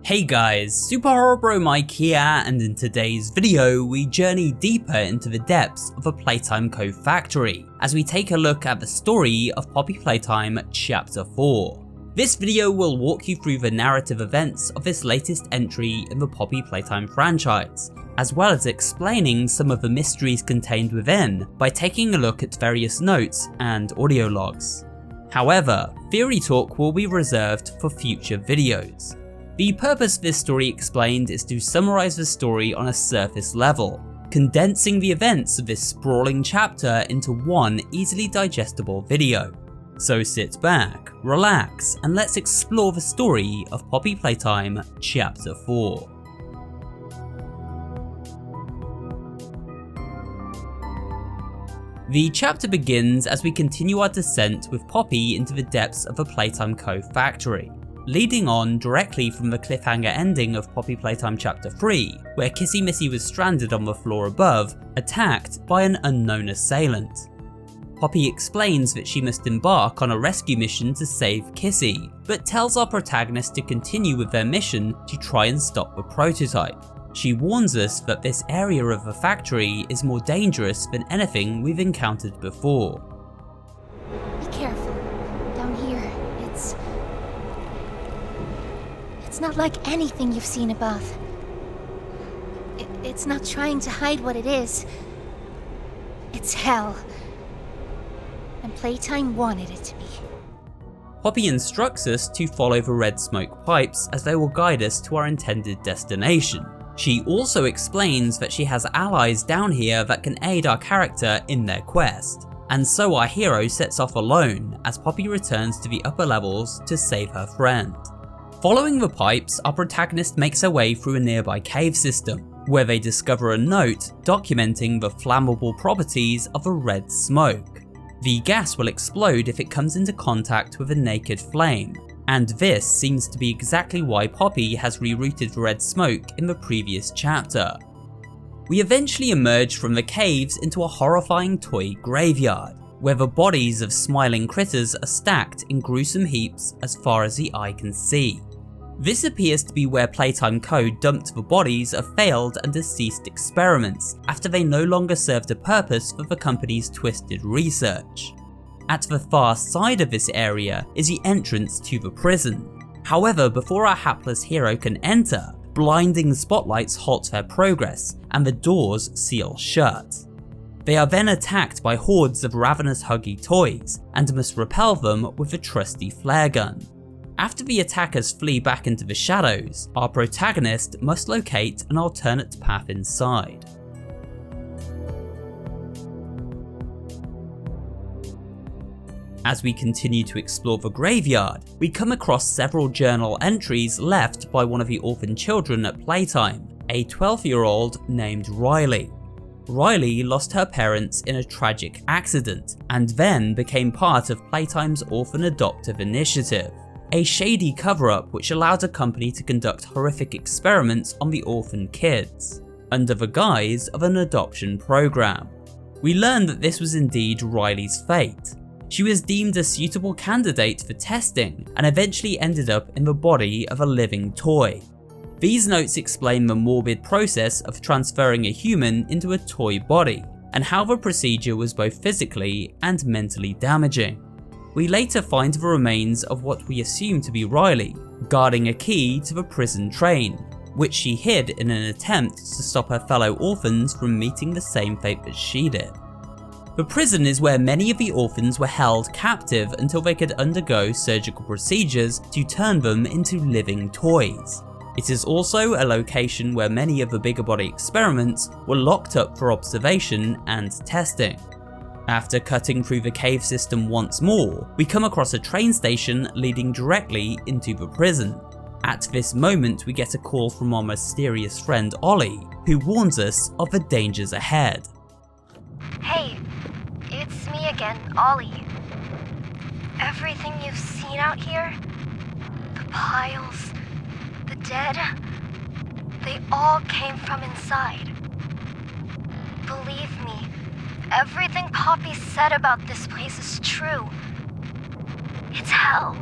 Hey guys, SuperHorrorBro Mike here, and in today's video we journey deeper into the depths of a Playtime Co. factory as we take a look at the story of Poppy Playtime Chapter 4. This video will walk you through the narrative events of this latest entry in the Poppy Playtime franchise, as well as explaining some of the mysteries contained within by taking a look at various notes and audio logs. However, theory talk will be reserved for future videos. The purpose of this story explained is to summarize the story on a surface level, condensing the events of this sprawling chapter into one easily digestible video. So sit back, relax, and let's explore the story of Poppy Playtime Chapter 4. The chapter begins as we continue our descent with Poppy into the depths of a Playtime Co. factory, leading on directly from the cliffhanger ending of Poppy Playtime Chapter 3, where Kissy Missy was stranded on the floor above, attacked by an unknown assailant. Poppy explains that she must embark on a rescue mission to save Kissy, but tells our protagonist to continue with their mission to try and stop the prototype. She warns us that this area of the factory is more dangerous than anything we've encountered before. Be careful. Down here, It's not like anything you've seen above. It's not trying to hide what it is. It's hell. And Playtime wanted it to be. Poppy instructs us to follow the red smoke pipes as they will guide us to our intended destination. She also explains that she has allies down here that can aid our character in their quest. And so our hero sets off alone as Poppy returns to the upper levels to save her friend. Following the pipes, our protagonist makes her way through a nearby cave system, where they discover a note documenting the flammable properties of a red smoke. The gas will explode if it comes into contact with a naked flame, and this seems to be exactly why Poppy has rerouted the red smoke in the previous chapter. We eventually emerge from the caves into a horrifying toy graveyard, where the bodies of smiling critters are stacked in gruesome heaps as far as the eye can see. This appears to be where Playtime Co. dumped the bodies of failed and deceased experiments after they no longer served a purpose for the company's twisted research. At the far side of this area is the entrance to the prison. However, before our hapless hero can enter, blinding spotlights halt their progress and the doors seal shut. They are then attacked by hordes of ravenous huggy toys and must repel them with a trusty flare gun. After the attackers flee back into the shadows, our protagonist must locate an alternate path inside. As we continue to explore the graveyard, we come across several journal entries left by one of the orphan children at Playtime, a 12-year-old named Riley. Riley lost her parents in a tragic accident and then became part of Playtime's Orphan Adoptive Initiative, a shady cover-up which allowed a company to conduct horrific experiments on the orphan kids, under the guise of an adoption program. We learn that this was indeed Riley's fate. She was deemed a suitable candidate for testing and eventually ended up in the body of a living toy. These notes explain the morbid process of transferring a human into a toy body, and how the procedure was both physically and mentally damaging. We later find the remains of what we assume to be Riley, guarding a key to the prison train, which she hid in an attempt to stop her fellow orphans from meeting the same fate that she did. The prison is where many of the orphans were held captive until they could undergo surgical procedures to turn them into living toys. It is also a location where many of the bigger body experiments were locked up for observation and testing. After cutting through the cave system once more, we come across a train station leading directly into the prison. At this moment we get a call from our mysterious friend Ollie, who warns us of the dangers ahead. Hey, it's me again, Ollie. Everything you've seen out here, the piles, the dead, they all came from inside. Believe me, everything Poppy said about this place is true. It's hell.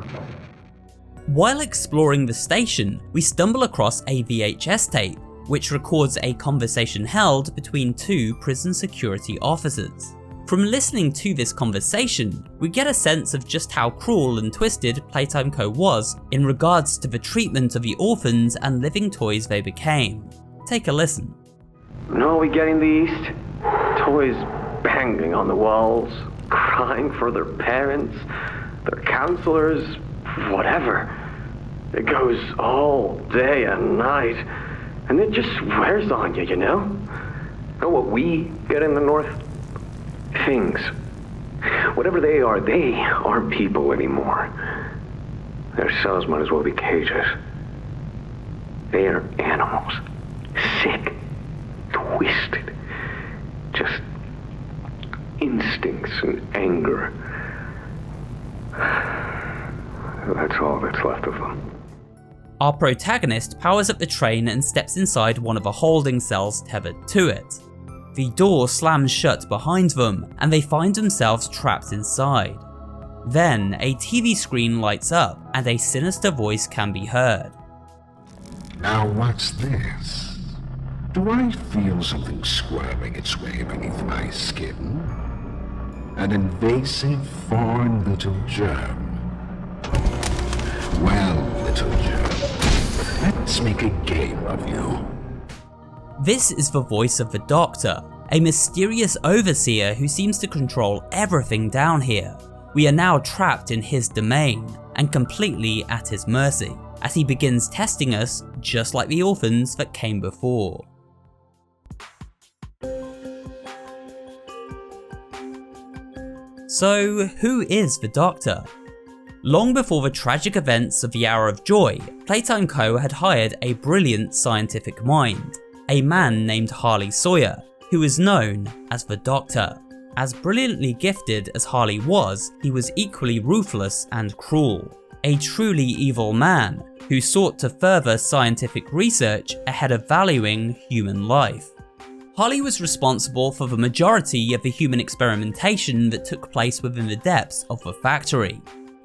While exploring the station, we stumble across a VHS tape, which records a conversation held between two prison security officers. From listening to this conversation, we get a sense of just how cruel and twisted Playtime Co. was in regards to the treatment of the orphans and living toys they became. Take a listen. You know what we get in the East? Toys banging on the walls, crying for their parents, their counselors, whatever. It goes all day and night, and it just wears on you, you know? Know what we get in the North? Things. Whatever they aren't people anymore. Their cells might as well be cages. They are animals. Sick. Twisted. Just instincts and anger. That's all that's left of them. Our protagonist powers up the train and steps inside one of the holding cells tethered to it. The door slams shut behind them, and they find themselves trapped inside. Then, a TV screen lights up, and a sinister voice can be heard. Now what's this? Do I feel something squirming its way beneath my skin? An invasive foreign little germ. Well, little germ, let's make a game of you. This is the voice of the Doctor, a mysterious overseer who seems to control everything down here. We are now trapped in his domain, and completely at his mercy, as he begins testing us just like the orphans that came before. So, who is the Doctor? Long before the tragic events of the Hour of Joy, Playtime Co. had hired a brilliant scientific mind, a man named Harley Sawyer, who is known as the Doctor. As brilliantly gifted as Harley was, he was equally ruthless and cruel. A truly evil man who sought to further scientific research ahead of valuing human life. Harley was responsible for the majority of the human experimentation that took place within the depths of the factory.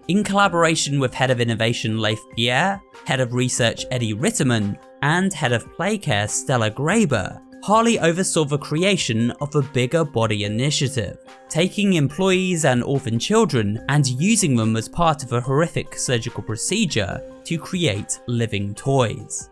In collaboration with Head of Innovation Leif Pierre, Head of Research Eddie Ritterman, and Head of Playcare Stella Graber, Harley oversaw the creation of the Bigger Body Initiative, taking employees and orphan children and using them as part of a horrific surgical procedure to create living toys.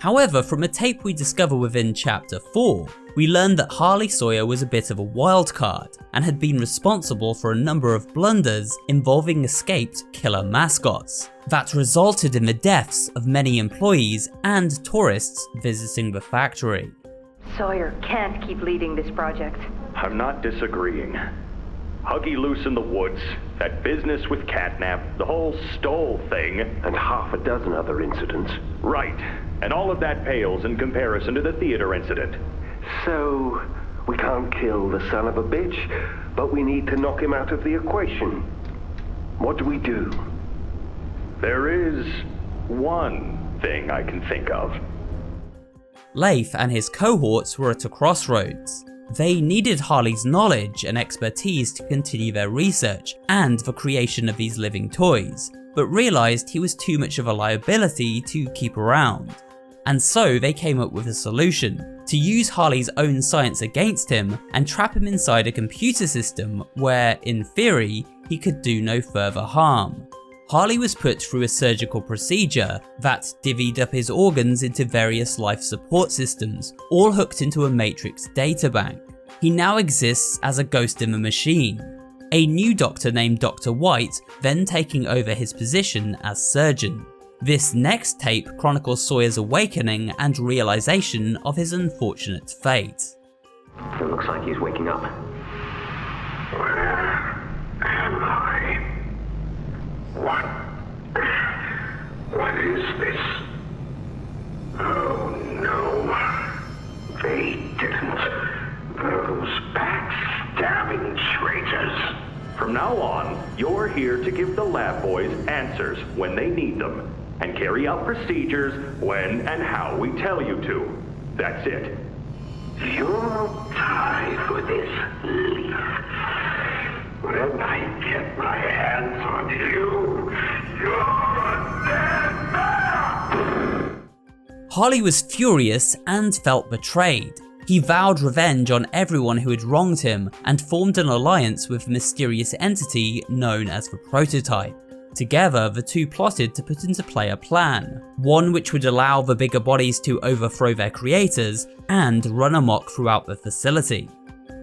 However, from a tape we discover within Chapter 4, we learn that Harley Sawyer was a bit of a wild card and had been responsible for a number of blunders involving escaped killer mascots that resulted in the deaths of many employees and tourists visiting the factory. Sawyer can't keep leading this project. I'm not disagreeing. Huggy Loose in the Woods, that business with Catnap, the whole Stoll thing. And half a dozen other incidents. Right. And all of that pales in comparison to the theater incident. So, we can't kill the son of a bitch, but we need to knock him out of the equation. What do we do? There is one thing I can think of. Leif and his cohorts were at a crossroads. They needed Harley's knowledge and expertise to continue their research and the creation of these living toys, but realized he was too much of a liability to keep around. And so they came up with a solution, to use Harley's own science against him and trap him inside a computer system where, in theory, he could do no further harm. Harley was put through a surgical procedure that divvied up his organs into various life support systems, all hooked into a matrix databank. He now exists as a ghost in the machine. A new doctor named Dr. White then taking over his position as surgeon. This next tape chronicles Sawyer's awakening and realization of his unfortunate fate. It looks like he's waking up. Where am I? What is this? Oh no. They didn't. Those backstabbing traitors. From now on, you're here to give the lab boys answers when they need them, and carry out procedures when and how we tell you to. That's it. You'll die for this, Leaf. When I get my hands on you, you're Harley was furious and felt betrayed. He vowed revenge on everyone who had wronged him and formed an alliance with a mysterious entity known as the Prototype. Together, the two plotted to put into play a plan, one which would allow the bigger bodies to overthrow their creators and run amok throughout the facility.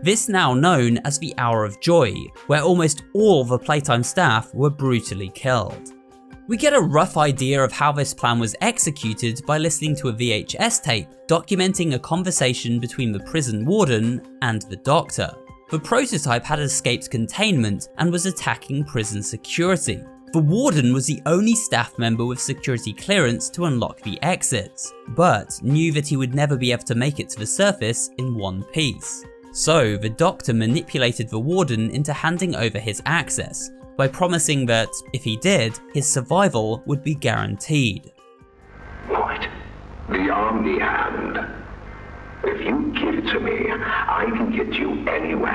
This now known as the Hour of Joy, where almost all the Playtime staff were brutally killed. We get a rough idea of how this plan was executed by listening to a VHS tape documenting a conversation between the prison warden and the doctor. The Prototype had escaped containment and was attacking prison security. The warden was the only staff member with security clearance to unlock the exits, but knew that he would never be able to make it to the surface in one piece. So the doctor manipulated the warden into handing over his access, by promising that, if he did, his survival would be guaranteed. What? The Omni Hand. If you give it to me, I can get you anywhere.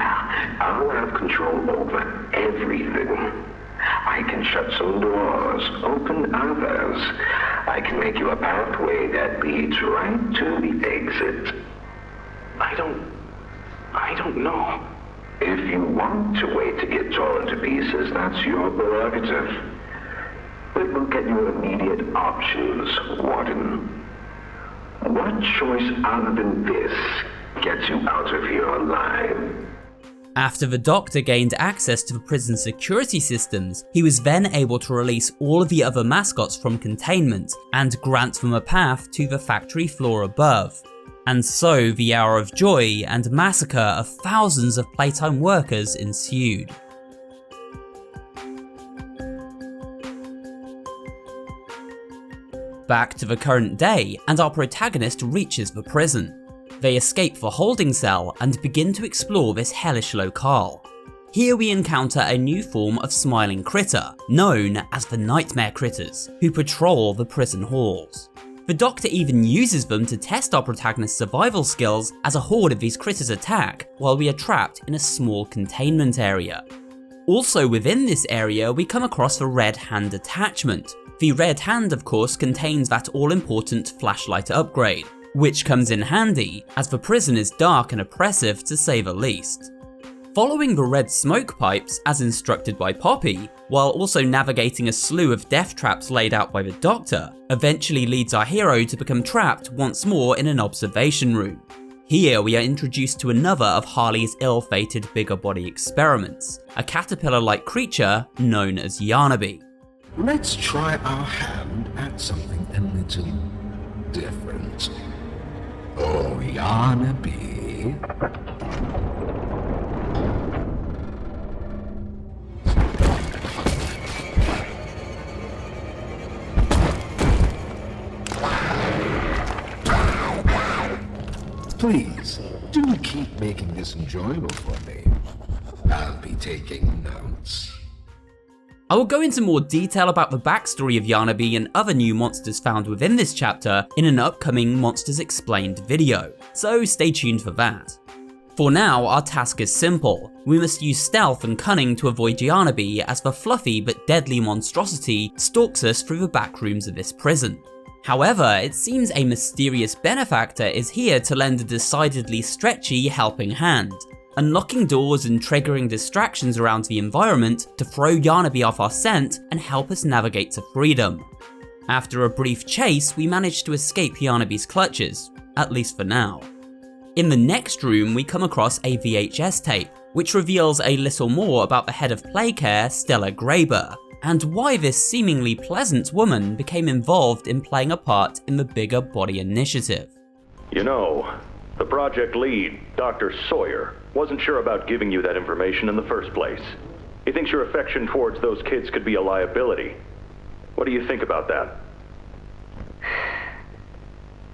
I'll have control over everything. I can shut some doors, open others. I can make you a pathway that leads right to the exit. I don't know. If you want to wait to get torn to pieces, that's your prerogative. But look at your immediate options, Warden. What choice other than this gets you out of here alive? After the doctor gained access to the prison security systems, he was then able to release all of the other mascots from containment and grant them a path to the factory floor above. And so the Hour of Joy and massacre of thousands of Playtime workers ensued. Back to the current day, and our protagonist reaches the prison. They escape the holding cell and begin to explore this hellish locale. Here we encounter a new form of smiling critter, known as the Nightmare Critters, who patrol the prison halls. The doctor even uses them to test our protagonist's survival skills as a horde of these critters attack while we are trapped in a small containment area. Also within this area we come across the Red Hand attachment. The Red Hand of course contains that all-important flashlight upgrade, which comes in handy as the prison is dark and oppressive to say the least. Following the red smoke pipes as instructed by Poppy, while also navigating a slew of death traps laid out by the doctor, eventually leads our hero to become trapped once more in an observation room. Here we are introduced to another of Harley's ill-fated bigger body experiments, a caterpillar-like creature known as Yarnaby. Let's try our hand at something a little different. Oh, Yarnaby. Please, do keep making this enjoyable for me. I'll be taking notes. I will go into more detail about the backstory of Yarnaby and other new monsters found within this chapter in an upcoming Monsters Explained video, so stay tuned for that. For now, our task is simple. We must use stealth and cunning to avoid Yarnaby as the fluffy but deadly monstrosity stalks us through the back rooms of this prison. However, it seems a mysterious benefactor is here to lend a decidedly stretchy helping hand, unlocking doors and triggering distractions around the environment to throw Yarnaby off our scent and help us navigate to freedom. After a brief chase, we manage to escape Yarnaby's clutches, at least for now. In the next room, we come across a VHS tape, which reveals a little more about the head of Playcare, Stella Graber, and why this seemingly pleasant woman became involved in playing a part in the Bigger Body Initiative. You know, the project lead, Dr. Sawyer, wasn't sure about giving you that information in the first place. He thinks your affection towards those kids could be a liability. What do you think about that?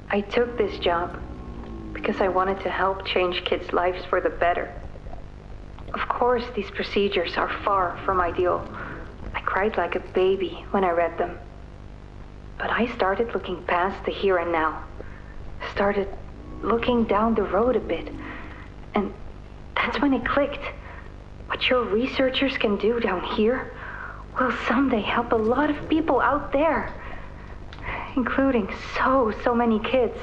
I took this job because I wanted to help change kids' lives for the better. Of course, these procedures are far from ideal. I cried like a baby when I read them. But I started looking past the here and now. Started looking down the road a bit. And that's when it clicked. What your researchers can do down here will someday help a lot of people out there. including so many kids.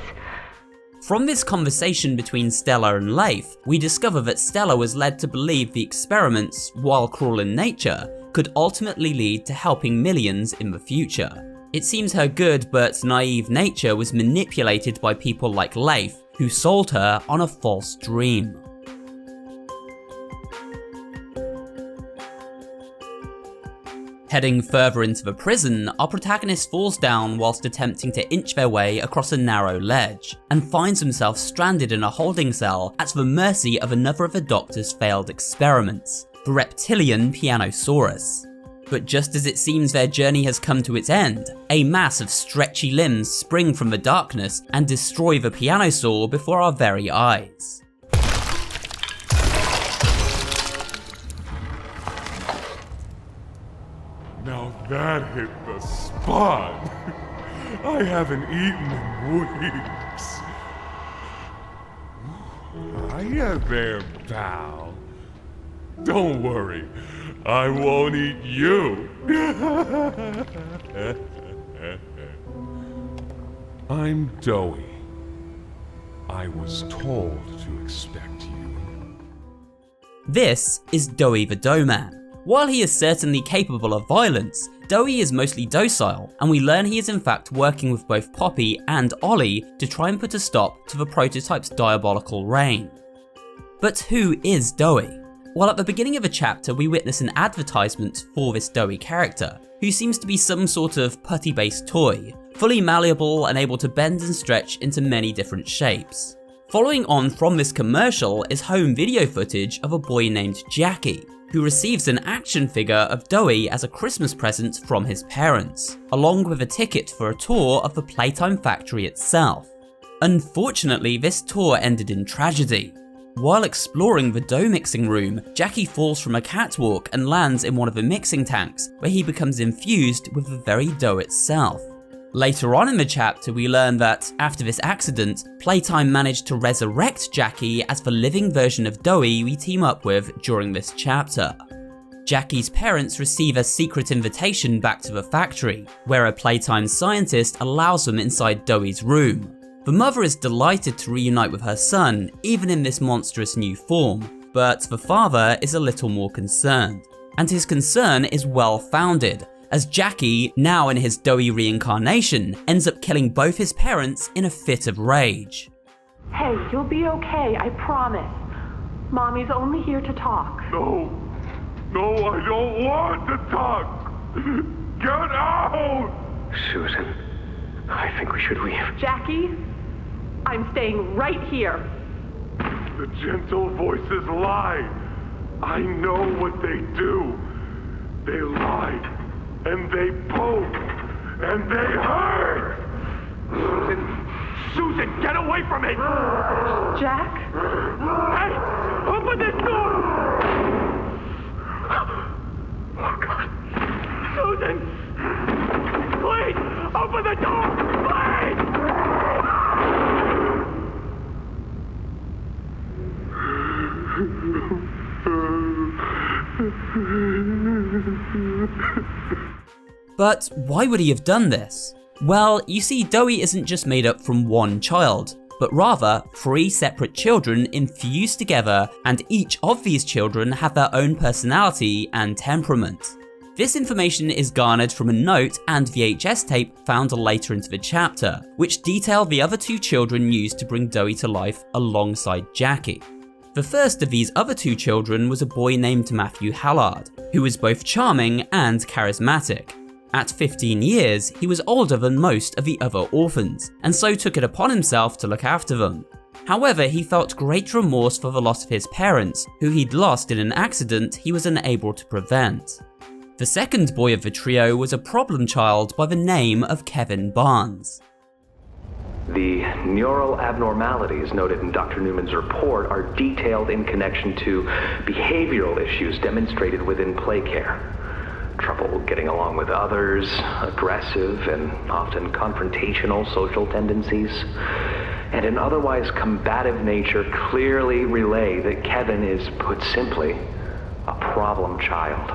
From this conversation between Stella and Leif, we discover that Stella was led to believe the experiments, while cruel in nature, could ultimately lead to helping millions in the future. It seems her good but naive nature was manipulated by people like Leif, who sold her on a false dream. Heading further into the prison, our protagonist falls down whilst attempting to inch their way across a narrow ledge, and finds himself stranded in a holding cell at the mercy of another of the Doctor's failed experiments, the reptilian Pianosaurus. But just as it seems their journey has come to its end, a mass of stretchy limbs spring from the darkness and destroy the Pianosaur before our very eyes. Now that hit the spot. I haven't eaten in weeks. Hiya there, pal. Don't worry, I won't eat you. I'm Doey. I was told to expect you. This is Doey the doughman. While he is certainly capable of violence, Doey is mostly docile, and we learn he is in fact working with both Poppy and Ollie to try and put a stop to the prototype's diabolical reign. But who is Doey? Well, at the beginning of the chapter we witness an advertisement for this Doey character, who seems to be some sort of putty-based toy, fully malleable and able to bend and stretch into many different shapes. Following on from this commercial is home video footage of a boy named Jackie, who receives an action figure of Doey as a Christmas present from his parents, along with a ticket for a tour of the Playtime factory itself. Unfortunately, this tour ended in tragedy. While exploring the dough mixing room, Jackie falls from a catwalk and lands in one of the mixing tanks, where he becomes infused with the very dough itself. Later on in the chapter, we learn that, after this accident, Playtime managed to resurrect Jackie as the living version of Doey we team up with during this chapter. Jackie's parents receive a secret invitation back to the factory, where a Playtime scientist allows them inside Doey's room. The mother is delighted to reunite with her son, even in this monstrous new form, but the father is a little more concerned. And his concern is well founded, as Jackie, now in his Doey reincarnation, ends up killing both his parents in a fit of rage. Hey, you'll be okay, I promise. Mommy's only here to talk. No, I don't want to talk. Get out! Susan, I think we should leave. Jackie, I'm staying right here. The gentle voices lie. I know what they do. They lie. And they poke, and they hurt! Susan, get away from me! Jack? Hey, open this door! Oh, God. Susan! Please, open the door! Please! But why would he have done this? Well, you see, Doey isn't just made up from one child, but rather 3 separate children infused together, and each of these children have their own personality and temperament. This information is garnered from a note and VHS tape found later into the chapter, which detail the other 2 children used to bring Doey to life alongside Jackie. The first of these other 2 children was a boy named Matthew Hallard, who was both charming and charismatic. At 15 years, he was older than most of the other orphans, and so took it upon himself to look after them. However, he felt great remorse for the loss of his parents, who he'd lost in an accident he was unable to prevent. The second boy of the trio was a problem child by the name of Kevin Barnes. The neural abnormalities noted in Dr. Newman's report are detailed in connection to behavioral issues demonstrated within play care. Trouble getting along with others, aggressive and often confrontational social tendencies, and an otherwise combative nature clearly relay that Kevin is, put simply, a problem child.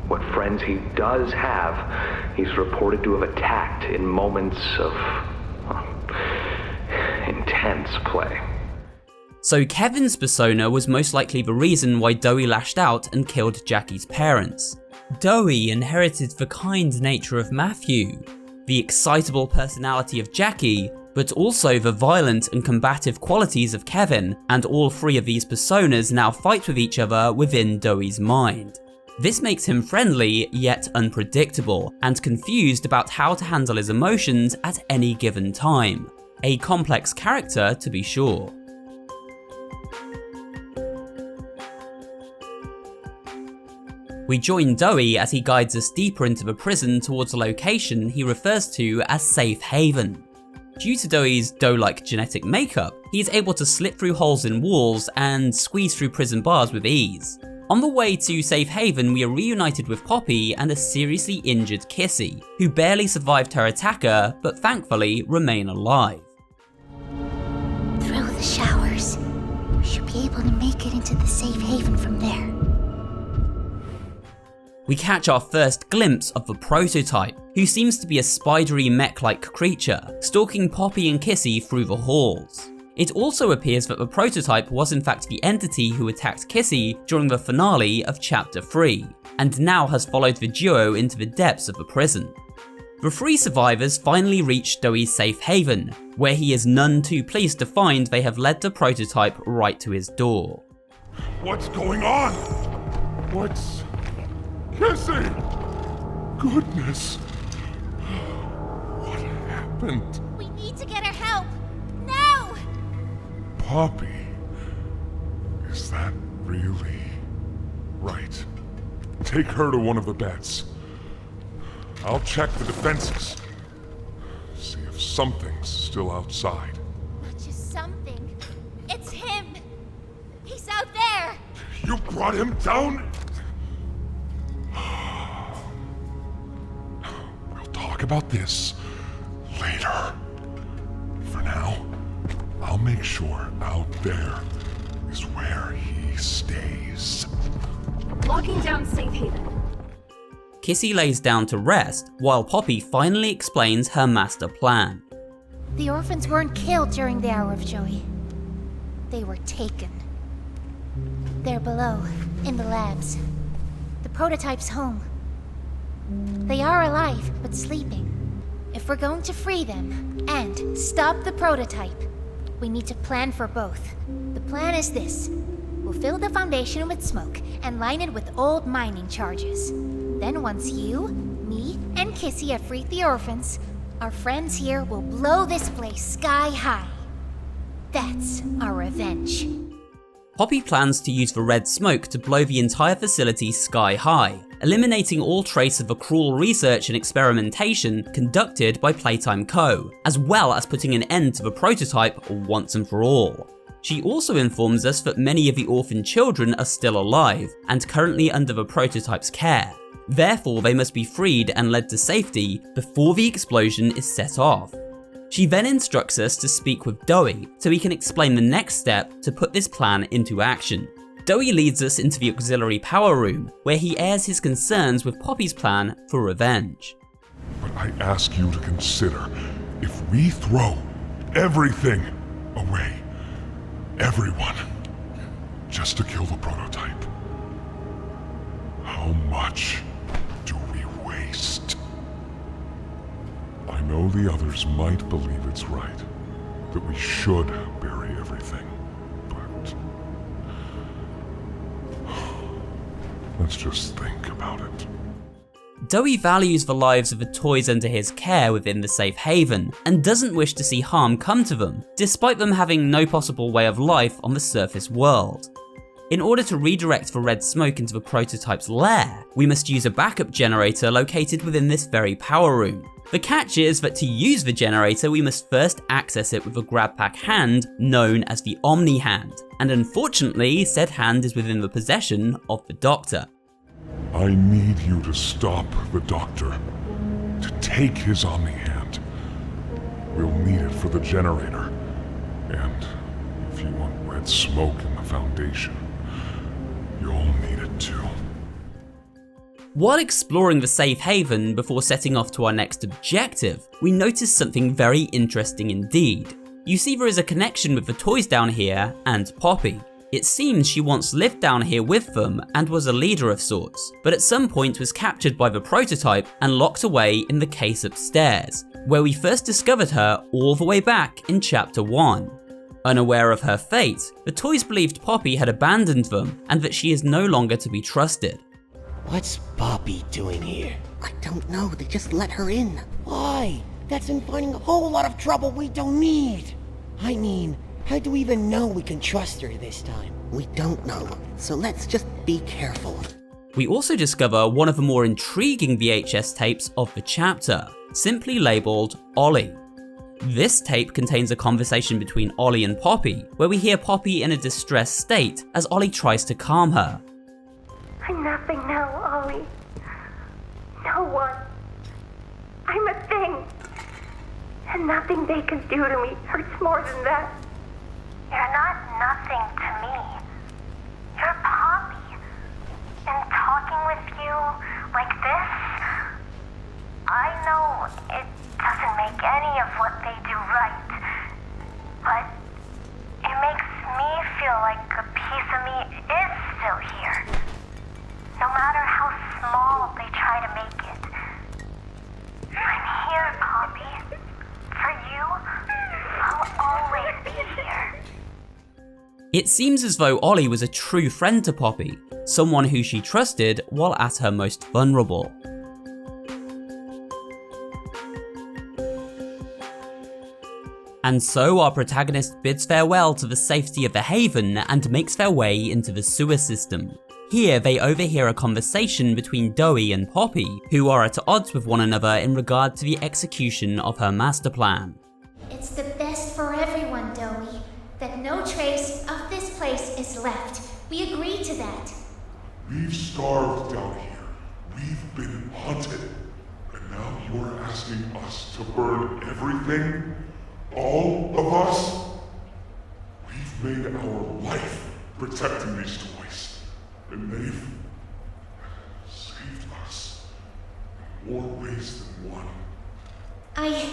What friends he does have, he's reported to have attacked in moments of intense play. So Kevin's persona was most likely the reason why Doey lashed out and killed Jackie's parents. Doey inherited the kind nature of Matthew, the excitable personality of Jackie, but also the violent and combative qualities of Kevin, and all three of these personas now fight with each other within Doey's mind. This makes him friendly, yet unpredictable, and confused about how to handle his emotions at any given time. A complex character, to be sure. We join Doey as he guides us deeper into the prison towards a location he refers to as Safe Haven. Due to Doey's dough-like genetic makeup, he is able to slip through holes in walls and squeeze through prison bars with ease. On the way to Safe Haven, we are reunited with Poppy and a seriously injured Kissy, who barely survived her attacker, but thankfully remain alive. Through the showers. We should be able to make it into the Safe Haven from there. We catch our first glimpse of the prototype, who seems to be a spidery mech-like creature, stalking Poppy and Kissy through the halls. It also appears that the prototype was in fact the entity who attacked Kissy during the finale of Chapter 3, and now has followed the duo into the depths of the prison. The three survivors finally reach Doey's Safe Haven, where he is none too pleased to find they have led the prototype right to his door. What's going on? What's... Kissy! Goodness. What happened? We need to get her help. Now! Poppy. Is that really right? Take her to one of the beds. I'll check the defenses. See if something's still outside. Not just something. It's him. He's out there. You brought him down? We'll talk about this later. For now, I'll make sure out there is where he stays. Locking down Safe Haven. Kissy lays down to rest, while Poppy finally explains her master plan. The orphans weren't killed during the Hour of Joey. They were taken. They're below, in the labs. The prototype's home. They are alive, but sleeping. If we're going to free them, and stop the prototype, we need to plan for both. The plan is this. We'll fill the foundation with smoke, and line it with old mining charges. Then once you, me, and Kissy have freed the orphans, our friends here will blow this place sky high. That's our revenge. Poppy plans to use the red smoke to blow the entire facility sky high, eliminating all trace of the cruel research and experimentation conducted by Playtime Co., as well as putting an end to the prototype once and for all. She also informs us that many of the orphan children are still alive, and currently under the prototype's care. Therefore, they must be freed and led to safety before the explosion is set off. She then instructs us to speak with Doey so he can explain the next step to put this plan into action. Doey leads us into the auxiliary power room, where he airs his concerns with Poppy's plan for revenge. But I ask you to consider, if we throw everything away, everyone, just to kill the prototype, how much do we waste? I know the others might believe it's right, that we should bury everything, but let's just think about it. Doey values the lives of the toys under his care within the Safe Haven, and doesn't wish to see harm come to them, despite them having no possible way of life on the surface world. In order to redirect the red smoke into the prototype's lair, we must use a backup generator located within this very power room. The catch is that to use the generator, we must first access it with a grab pack hand known as the Omni Hand, and unfortunately, said hand is within the possession of the Doctor. I need you to stop the Doctor, to take his Omni Hand. We'll need it for the generator, and if you want red smoke in the Foundation, you'll need it too. While exploring the safe haven before setting off to our next objective, we notice something very interesting indeed. You see there is a connection with the toys down here and Poppy. It seems she once lived down here with them and was a leader of sorts, but at some point was captured by the prototype and locked away in the case upstairs, where we first discovered her all the way back in Chapter 1. Unaware of her fate, the toys believed Poppy had abandoned them and that she is no longer to be trusted. What's Poppy doing here? I don't know, they just let her in. Why? That's inviting a whole lot of trouble we don't need. I mean, how do we even know we can trust her this time? We don't know, so let's just be careful. We also discover one of the more intriguing VHS tapes of the chapter, simply labelled Ollie. This tape contains a conversation between Ollie and Poppy, where we hear Poppy in a distressed state as Ollie tries to calm her. I'm nothing now, Ollie. No one. I'm a thing. And nothing they can do to me hurts more than that. You're not nothing to me. You're Poppy. And talking with you like this, I know it doesn't make any of what they do right, but it makes me feel like a piece of me is still here. No matter how small they try to make it. I'm here, Poppy. For you, I'll always be here. It seems as though Ollie was a true friend to Poppy, someone who she trusted while at her most vulnerable. And so our protagonist bids farewell to the safety of the haven and makes their way into the sewer system. Here they overhear a conversation between Doey and Poppy, who are at odds with one another in regard to the execution of her master plan. It's the best for everyone, Doey, that no trace of this place is left. We agree to that. We've starved down here. We've been hunted. And now you're asking us to burn everything? All of us? We've made our life protecting these toys. And they've saved us in more ways than one. I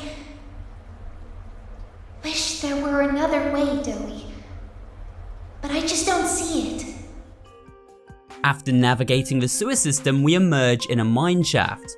wish there were another way, Doey. But I just don't see it. After navigating the sewer system, we emerge in a mine shaft.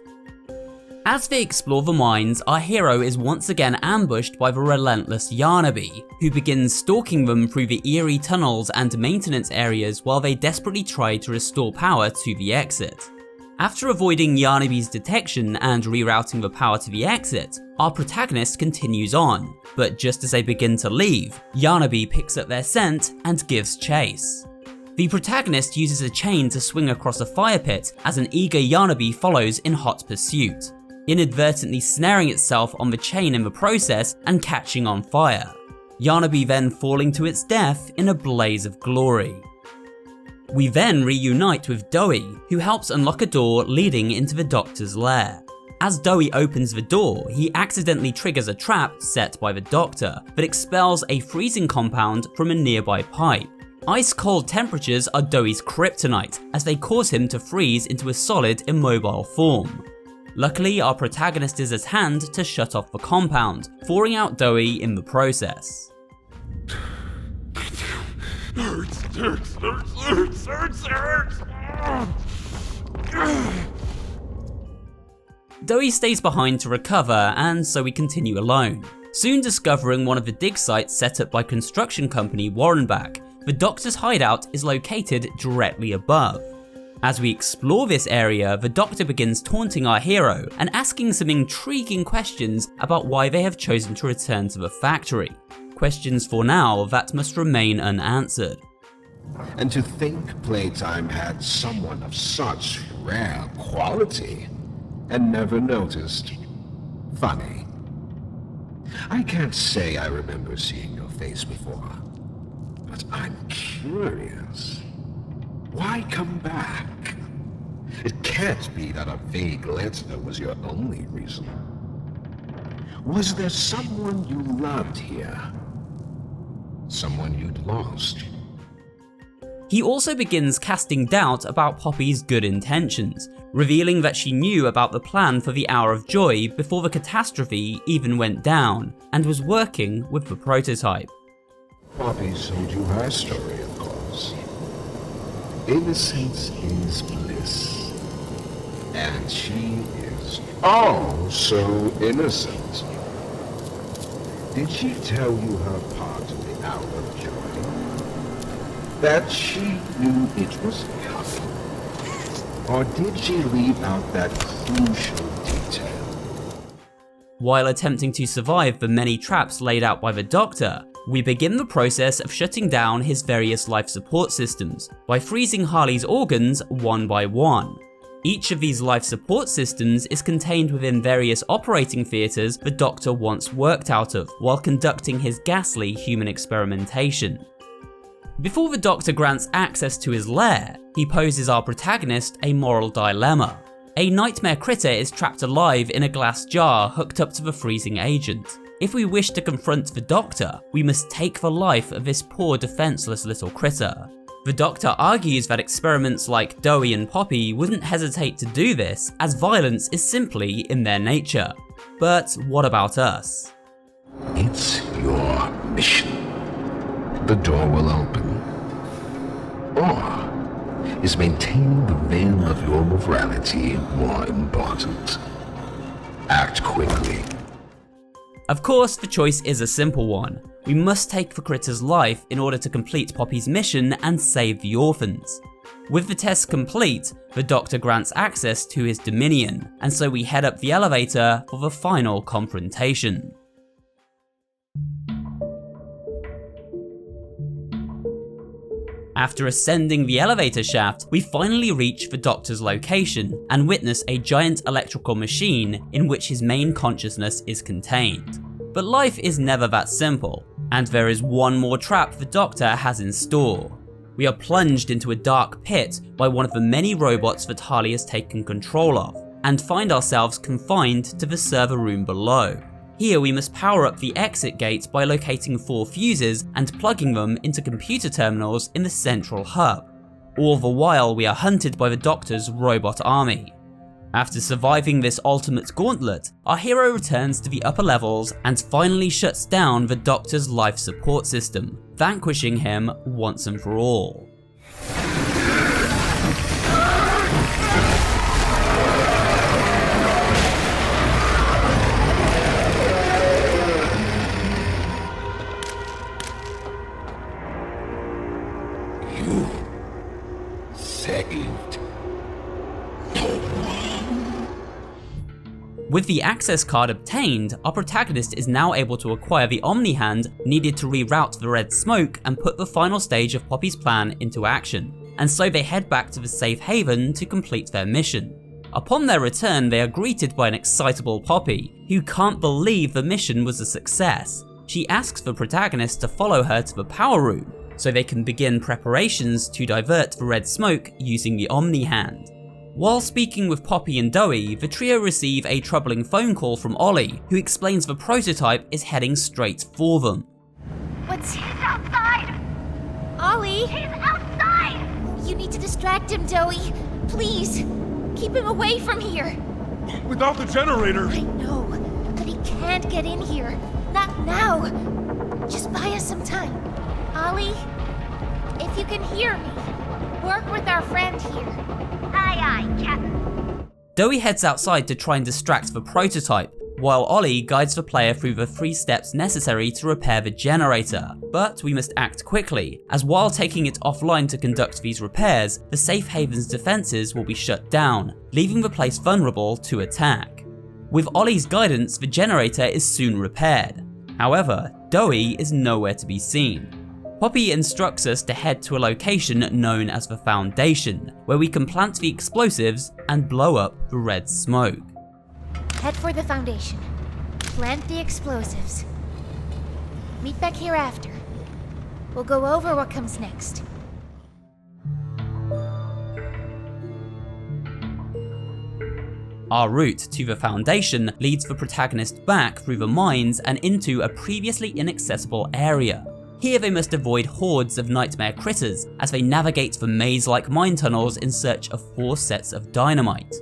As they explore the mines, our hero is once again ambushed by the relentless Yarnaby, who begins stalking them through the eerie tunnels and maintenance areas while they desperately try to restore power to the exit. After avoiding Yarnaby's detection and rerouting the power to the exit, our protagonist continues on, but just as they begin to leave, Yarnaby picks up their scent and gives chase. The protagonist uses a chain to swing across a fire pit as an eager Yarnaby follows in hot pursuit, inadvertently snaring itself on the chain in the process and catching on fire. Yarnaby then falling to its death in a blaze of glory. We then reunite with Doey, who helps unlock a door leading into the Doctor's lair. As Doey opens the door, he accidentally triggers a trap set by the Doctor, that expels a freezing compound from a nearby pipe. Ice-cold temperatures are Doey's kryptonite, as they cause him to freeze into a solid, immobile form. Luckily, our protagonist is at hand to shut off the compound, thawing out Doey in the process. Doey stays behind to recover, and so we continue alone. Soon discovering one of the dig sites set up by construction company Warrenbach, the Doctor's hideout is located directly above. As we explore this area, the Doctor begins taunting our hero and asking some intriguing questions about why they have chosen to return to the factory. Questions for now that must remain unanswered. And to think Playtime had someone of such rare quality and never noticed. Funny. I can't say I remember seeing your face before, but I'm curious. Why come back? It can't be that a vague letter was your only reason. Was there someone you loved here? Someone you'd lost? He also begins casting doubt about Poppy's good intentions, revealing that she knew about the plan for the Hour of Joy before the catastrophe even went down, and was working with the prototype. Poppy told you her story, of course. Innocence is bliss. And she is oh so innocent. Did she tell you her part in the Hour of Joy? That she knew it was coming? Or did she leave out that crucial detail? While attempting to survive the many traps laid out by the Doctor, we begin the process of shutting down his various life support systems by freezing Harley's organs one by one. Each of these life support systems is contained within various operating theatres the Doctor once worked out of while conducting his ghastly human experimentation. Before the Doctor grants access to his lair, he poses our protagonist a moral dilemma. A nightmare critter is trapped alive in a glass jar hooked up to the freezing agent. If we wish to confront the Doctor, we must take the life of this poor defenseless little critter. The Doctor argues that experiments like Doey and Poppy wouldn't hesitate to do this, as violence is simply in their nature. But what about us? It's your mission. The door will open. Or is maintaining the veil of your morality more important? Act quickly. Of course, the choice is a simple one. We must take the critter's life in order to complete Poppy's mission and save the orphans. With the test complete, the Doctor grants access to his dominion, and so we head up the elevator for the final confrontation. After ascending the elevator shaft, we finally reach the Doctor's location and witness a giant electrical machine in which his main consciousness is contained. But life is never that simple, and there is one more trap the Doctor has in store. We are plunged into a dark pit by one of the many robots that Harley has taken control of, and find ourselves confined to the server room below. Here we must power up the exit gate by locating 4 fuses and plugging them into computer terminals in the central hub. All the while we are hunted by the Doctor's robot army. After surviving this ultimate gauntlet, our hero returns to the upper levels and finally shuts down the Doctor's life support system, vanquishing him once and for all. You saved no one. With the access card obtained, our protagonist is now able to acquire the Omni Hand needed to reroute the red smoke and put the final stage of Poppy's plan into action, and so they head back to the safe haven to complete their mission. Upon their return, they are greeted by an excitable Poppy, who can't believe the mission was a success. She asks the protagonist to follow her to the power room, so they can begin preparations to divert the red smoke using the Omni Hand. While speaking with Poppy and Doey, the trio receive a troubling phone call from Ollie, who explains the prototype is heading straight for them. What's... He's outside! Ollie? He's outside! You need to distract him, Doey. Please. Keep him away from here. Without the generator! I know, but he can't get in here. Not now. Just buy us some time. Ollie, if you can hear me, work with our friend here. Aye, aye, Captain. Doey heads outside to try and distract the prototype, while Ollie guides the player through the 3 steps necessary to repair the generator. But we must act quickly, as while taking it offline to conduct these repairs, the safe haven's defenses will be shut down, leaving the place vulnerable to attack. With Ollie's guidance, the generator is soon repaired. However, Doey is nowhere to be seen. Poppy instructs us to head to a location known as the Foundation, where we can plant the explosives and blow up the red smoke. Head for the Foundation. Plant the explosives. Meet back here after. We'll go over what comes next. Our route to the Foundation leads the protagonist back through the mines and into a previously inaccessible area. Here they must avoid hordes of nightmare critters as they navigate the maze-like mine tunnels in search of 4 sets of dynamite.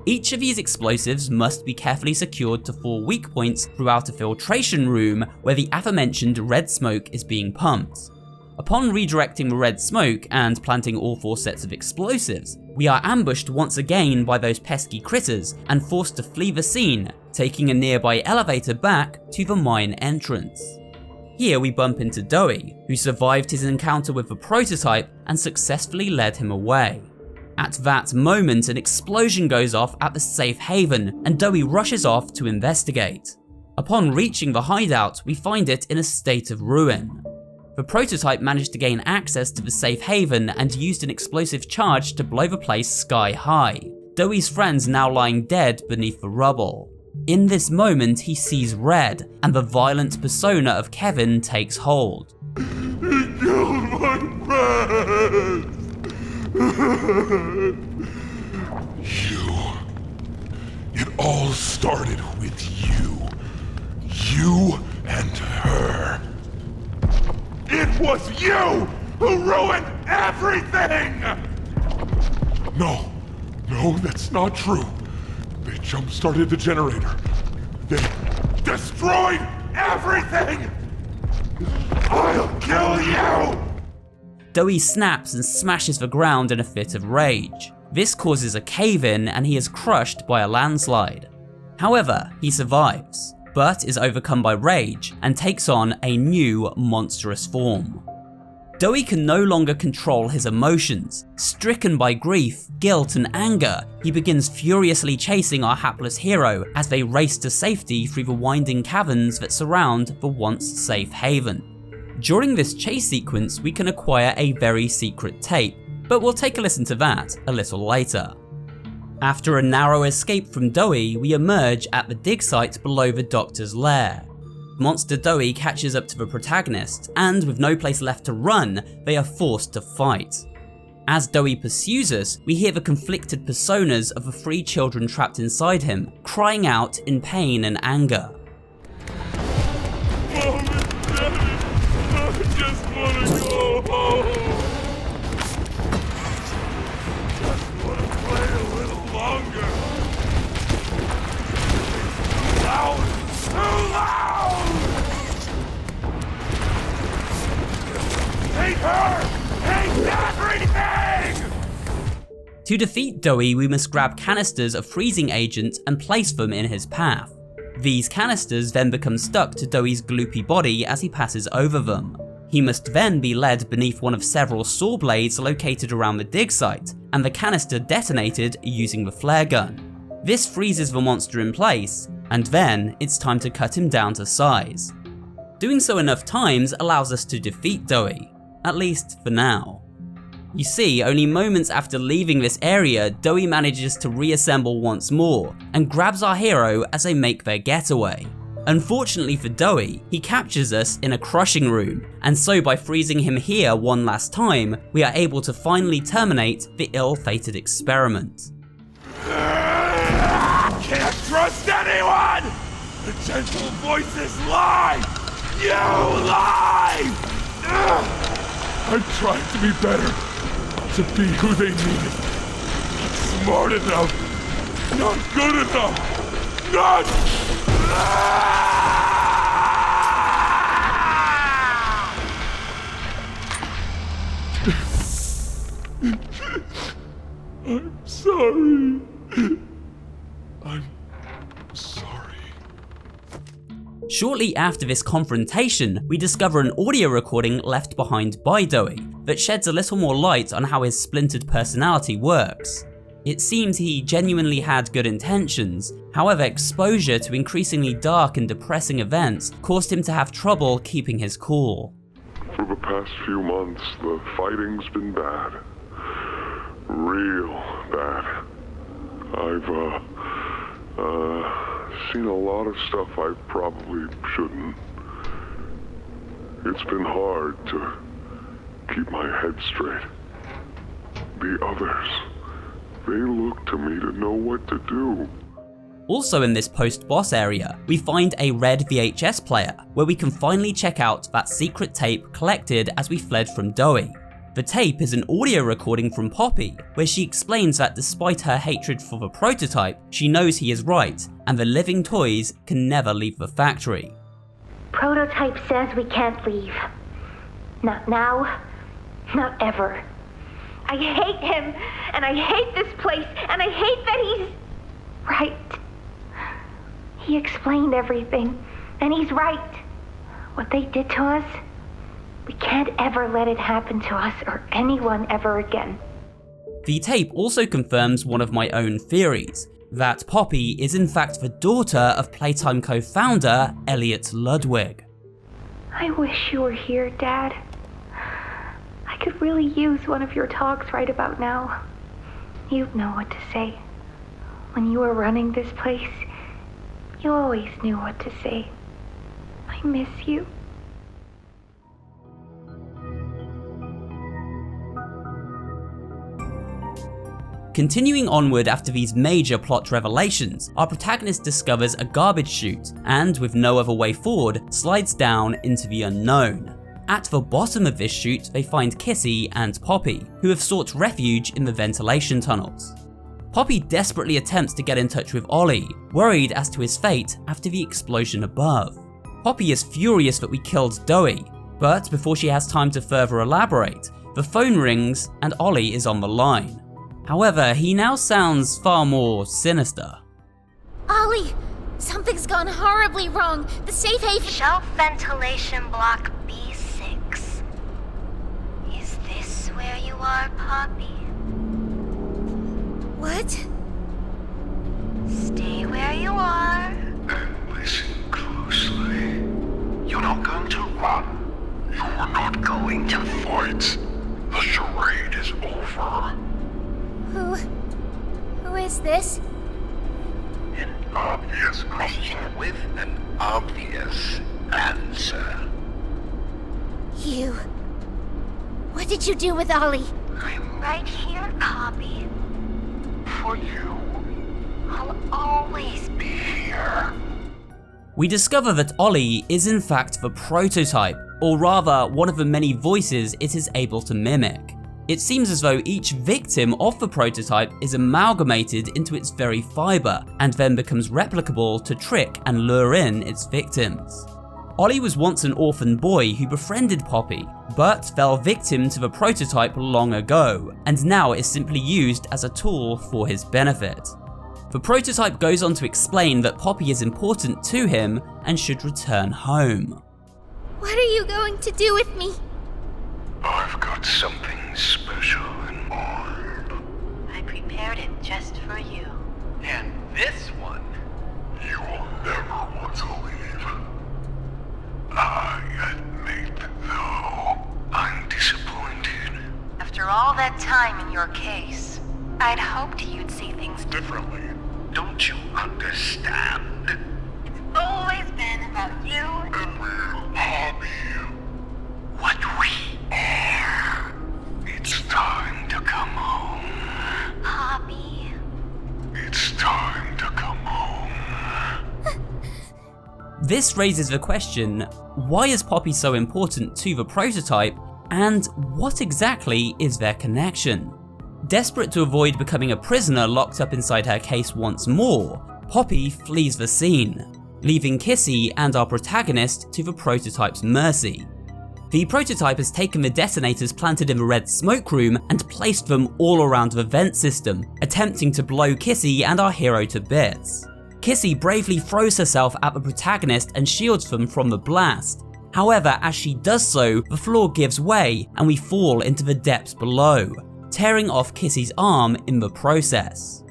Each of these explosives must be carefully secured to 4 weak points throughout a filtration room where the aforementioned red smoke is being pumped. Upon redirecting the red smoke and planting all 4 sets of explosives, we are ambushed once again by those pesky critters and forced to flee the scene, taking a nearby elevator back to the mine entrance. Here we bump into Doey, who survived his encounter with the prototype and successfully led him away. At that moment, an explosion goes off at the safe haven and Doey rushes off to investigate. Upon reaching the hideout, we find it in a state of ruin. The prototype managed to gain access to the safe haven and used an explosive charge to blow the place sky high. Doey's friends now lying dead beneath the rubble. In this moment, he sees red, and the violent persona of Kevin takes hold. He killed my friends! It all started with you. You and her. It was you who ruined everything! No, that's not true. They jump-started the generator. They destroyed everything! I'll kill you! Doey snaps and smashes the ground in a fit of rage. This causes a cave-in and he is crushed by a landslide. However, he survives, but is overcome by rage and takes on a new monstrous form. Doey can no longer control his emotions. Stricken by grief, guilt and anger, he begins furiously chasing our hapless hero as they race to safety through the winding caverns that surround the once safe haven. During this chase sequence, we can acquire a very secret tape, but we'll take a listen to that a little later. After a narrow escape from Doey, we emerge at the dig site below the doctor's lair. Monster Doey catches up to the protagonist, and with no place left to run, they are forced to fight. As Doey pursues us, we hear the conflicted personas of the 3 children trapped inside him, crying out in pain and anger. I just want to go home. Just want to play a little longer. Too loud! Too loud! Hate her! Hate everything! To defeat Doey, we must grab canisters of freezing agent and place them in his path. These canisters then become stuck to Doey's gloopy body as he passes over them. He must then be led beneath one of several saw blades located around the dig site, and the canister detonated using the flare gun. This freezes the monster in place, and then it's time to cut him down to size. Doing so enough times allows us to defeat Doey, at least for now. You see, only moments after leaving this area, Doey manages to reassemble once more, and grabs our hero as they make their getaway. Unfortunately for Doey, he captures us in a crushing room, and so by freezing him here one last time, we are able to finally terminate the ill-fated experiment. Can't trust anyone! The gentle voices lie! You lie! I tried to be better, to be who they needed. Not smart enough, not good enough, not... I'm sorry. I'm sorry. Shortly after this confrontation, we discover an audio recording left behind by Doey that sheds a little more light on how his splintered personality works. It seems he genuinely had good intentions, however exposure to increasingly dark and depressing events caused him to have trouble keeping his cool. For the past few months, the fighting's been bad. Real bad. I've, seen a lot of stuff I probably shouldn't. It's been hard to keep my head straight. The others, they look to me to know what to do. Also in this post-boss area, we find a red VHS player, where we can finally check out that secret tape collected as we fled from Doey. The tape is an audio recording from Poppy, where she explains that despite her hatred for the prototype, she knows he is right, and the living toys can never leave the factory. Prototype says we can't leave. Not now, not ever. I hate him, and I hate this place, and I hate that he's right. He explained everything, and he's right. What they did to us, we can't ever let it happen to us or anyone ever again. The tape also confirms one of my own theories, that Poppy is in fact the daughter of Playtime co-founder Elliot Ludwig. I wish you were here, Dad. I could really use one of your talks right about now. You'd know what to say. When you were running this place, you always knew what to say. I miss you. Continuing onward after these major plot revelations, our protagonist discovers a garbage chute and, with no other way forward, slides down into the unknown. At the bottom of this chute, they find Kissy and Poppy, who have sought refuge in the ventilation tunnels. Poppy desperately attempts to get in touch with Ollie, worried as to his fate after the explosion above. Poppy is furious that we killed Doey, but before she has time to further elaborate, the phone rings and Ollie is on the line. However, he now sounds far more sinister. Ollie! Something's gone horribly wrong. The safe haven— Shelf ventilation block B6. Is this where you are, Poppy? What? Stay where you are. And listen closely. You're not going to run. You're not going to fight. The charade is over. Who is this? An obvious question with an obvious answer. You. What did you do with Ollie? I'm right here, Poppy. For you, I'll always be here. We discover that Ollie is in fact the prototype, or rather one of the many voices it is able to mimic. It seems as though each victim of the prototype is amalgamated into its very fibre, and then becomes replicable to trick and lure in its victims. Ollie was once an orphan boy who befriended Poppy, but fell victim to the prototype long ago, and now is simply used as a tool for his benefit. The prototype goes on to explain that Poppy is important to him and should return home. What are you going to do with me? I've got something special in mind. I prepared it just for you. And this one, You'll never want to leave. I admit, though, I'm disappointed. After all that time in your case, I'd hoped you'd see things Differently, don't you understand? It's always been about you. And we'll hobby what we are. It's time to come home. Poppy. It's time to come home. This raises the question, why is Poppy so important to the prototype, and what exactly is their connection? Desperate to avoid becoming a prisoner locked up inside her case once more, Poppy flees the scene, leaving Kissy and our protagonist to the prototype's mercy. The prototype has taken the detonators planted in the red smoke room and placed them all around the vent system, attempting to blow Kissy and our hero to bits. Kissy bravely throws herself at the protagonist and shields them from the blast. However, as she does so, the floor gives way and we fall into the depths below, tearing off Kissy's arm in the process.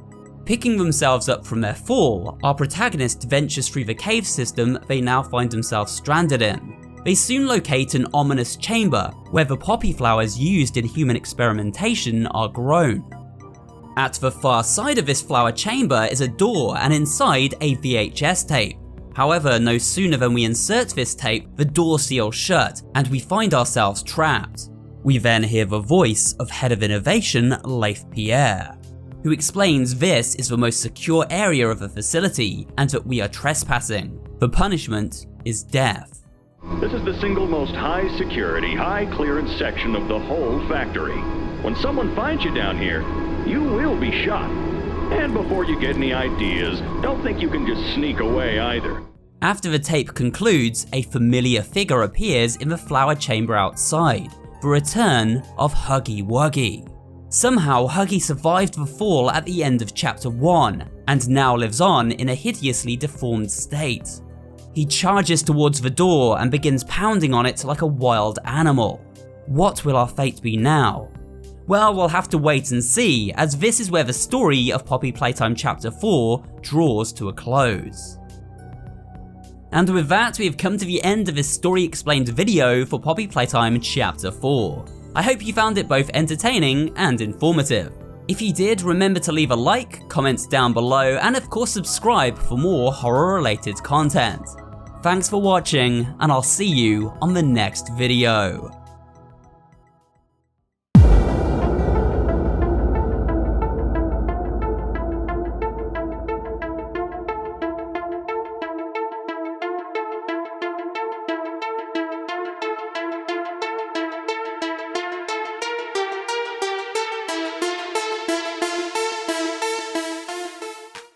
Picking themselves up from their fall, our protagonist ventures through the cave system they now find themselves stranded in. They soon locate an ominous chamber where the poppy flowers used in human experimentation are grown. At the far side of this flower chamber is a door and inside a VHS tape. However, no sooner than we insert this tape, the door seals shut and we find ourselves trapped. We then hear the voice of Head of Innovation, Leif Pierre. who explains this is the most secure area of the facility and that we are trespassing. The punishment is death. This is the single most high security, high clearance section of the whole factory. When someone finds you down here, you will be shot. And before you get any ideas, don't think you can just sneak away either. After the tape concludes, a familiar figure appears in the flower chamber outside, the return of Huggy Wuggy. Somehow Huggy survived the fall at the end of chapter 1, and now lives on in a hideously deformed state. He charges towards the door and begins pounding on it like a wild animal. What will our fate be now? Well, we'll have to wait and see, as this is where the story of Poppy Playtime Chapter 4 draws to a close. And with that, we have come to the end of this story explained video for Poppy Playtime Chapter 4. I hope you found it both entertaining and informative. If you did, remember to leave a like, comment down below, and of course subscribe for more horror-related content. Thanks for watching, and I'll see you on the next video.